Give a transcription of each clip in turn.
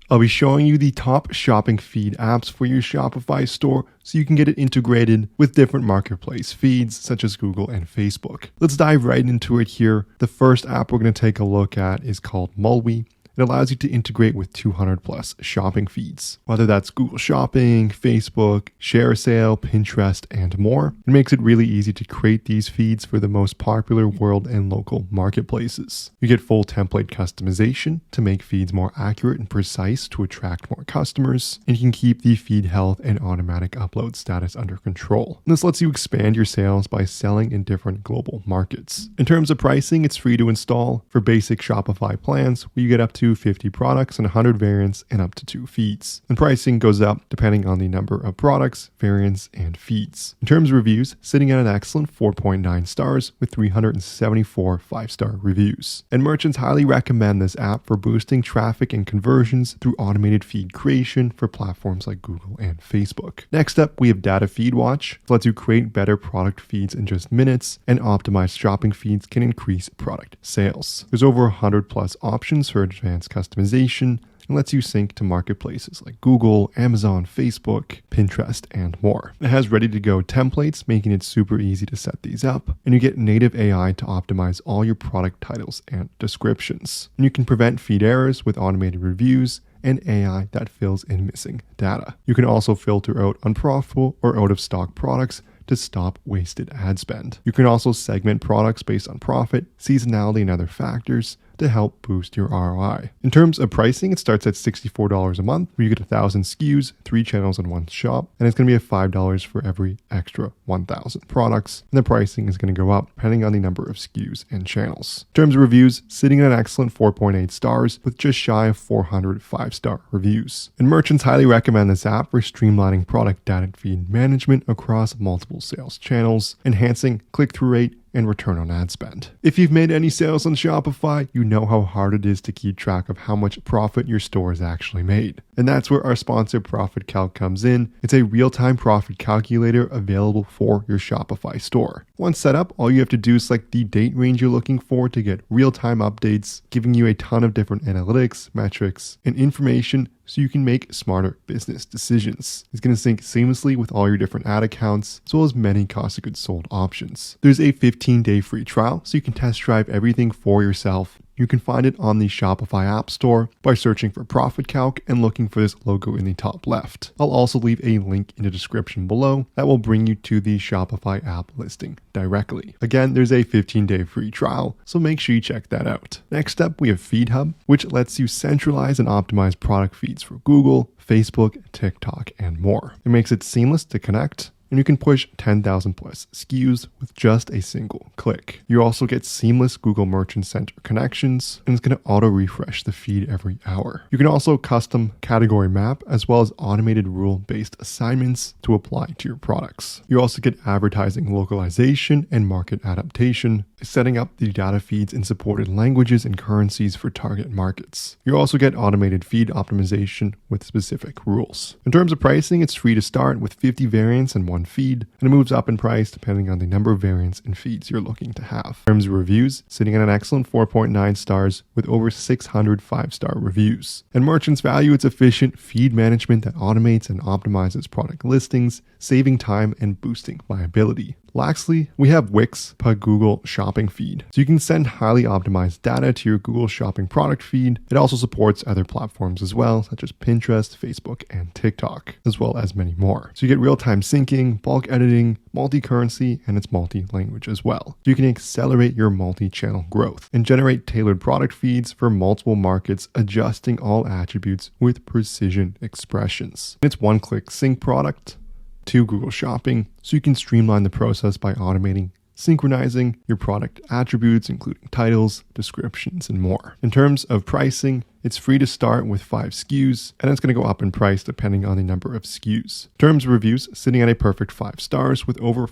I'll be showing you the top shopping feed apps for your Shopify store so you can get it integrated with different marketplace feeds such as Google and Facebook. Let's dive right into it here. The first app we're going to take a look at is called Mulwi. It allows you to integrate with 200 plus shopping feeds, whether that's Google Shopping, Facebook, ShareSale, Pinterest, and more. It makes it really easy to create these feeds for the most popular world and local marketplaces. You get full template customization to make feeds more accurate and precise to attract more customers, and you can keep the feed health and automatic upload status under control. This lets you expand your sales by selling in different global markets. In terms of pricing, it's free to install. For basic Shopify plans, where you get up to 50 products and 100 variants and up to 2 feeds. And pricing goes up depending on the number of products, variants, and feeds. In terms of reviews, sitting at an excellent 4.9 stars with 374 5-star reviews. And merchants highly recommend this app for boosting traffic and conversions through automated feed creation for platforms like Google and Facebook. Next up, we have DataFeedWatch. It lets you create better product feeds in just minutes, and optimized shopping feeds can increase product sales. There's over 100 plus options for advanced customization and lets you sync to marketplaces like Google, Amazon, Facebook, Pinterest, and more. It has ready-to-go templates, making it super easy to set these up, and you get native AI to optimize all your product titles and descriptions. And you can prevent feed errors with automated reviews and AI that fills in missing data. You can also filter out unprofitable or out-of-stock products to stop wasted ad spend. You can also segment products based on profit, seasonality, and other factors to help boost your ROI. In terms of pricing, it starts at $64 a month, where you get 1,000 SKUs, 3 channels in one shop, and it's going to be at $5 for every extra 1,000 products. And the pricing is going to go up depending on the number of SKUs and channels. In terms of reviews, sitting at an excellent 4.8 stars with just shy of 400 5-star reviews. And merchants highly recommend this app for streamlining product data feed management across multiple sales channels, enhancing click-through rate and return on ad spend. If you've made any sales on Shopify, you know how hard it is to keep track of how much profit your store has actually made. And that's where our sponsor Profit Calc comes in. It's a real-time profit calculator available for your Shopify store. Once set up, all you have to do is select the date range you're looking for to get real-time updates, giving you a ton of different analytics, metrics, and information so you can make smarter business decisions. It's going to sync seamlessly with all your different ad accounts, as well as many cost of goods sold options. There's a 15-day free trial, so you can test drive everything for yourself. You can find it on the Shopify App Store by searching for Profit Calc and looking for this logo in the top left. I'll also leave a link in the description below that will bring you to the Shopify app listing directly. Again, there's a 15-day free trial, so make sure you check that out. Next up, we have FeedHub, which lets you centralize and optimize product feeds for Google, Facebook, TikTok, and more. It makes it seamless to connect, and you can push 10,000 plus SKUs with just a single click. You also get seamless Google Merchant Center connections, and it's going to auto refresh the feed every hour. You can also custom category map as well as automated rule-based assignments to apply to your products. You also get advertising localization and market adaptation, setting up the data feeds in supported languages and currencies for target markets. You also get automated feed optimization with specific rules. In terms of pricing, it's free to start with 50 variants and 1 feed, and it moves up in price depending on the number of variants and feeds you're looking to have. In terms of reviews, sitting at an excellent 4.9 stars with over 600 5-star reviews. And merchants value its efficient feed management that automates and optimizes product listings, saving time and boosting viability. Lastly, we have Wix per Google Shopping feed. So you can send highly optimized data to your Google Shopping product feed. It also supports other platforms as well, such as Pinterest, Facebook, and TikTok, as well as many more. So you get real-time syncing, bulk editing, multi-currency, and it's multi-language as well. So you can accelerate your multi-channel growth and generate tailored product feeds for multiple markets, adjusting all attributes with precision expressions. It's one-click sync product to Google Shopping, so you can streamline the process by automating synchronizing your product attributes, including titles, descriptions, and more. In terms of pricing, it's free to start with 5 SKUs, and it's going to go up in price depending on the number of SKUs. In terms of reviews, sitting at a perfect 5 stars with over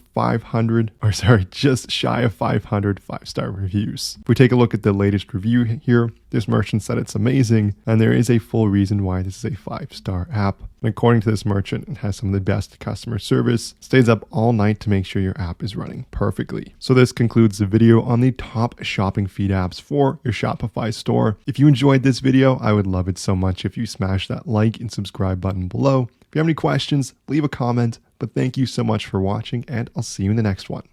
just shy of 500 5-star reviews. If we take a look at the latest review here, this merchant said it's amazing, and there is a full reason why this is a 5-star app. And according to this merchant, it has some of the best customer service, stays up all night to make sure your app is running perfectly. So this concludes the video on the top shopping feed apps for your Shopify store. If you enjoyed this video, video, I would love it so much if you smash that like and subscribe button below. If you have any questions, leave a comment. But thank you so much for watching, and I'll see you in the next one.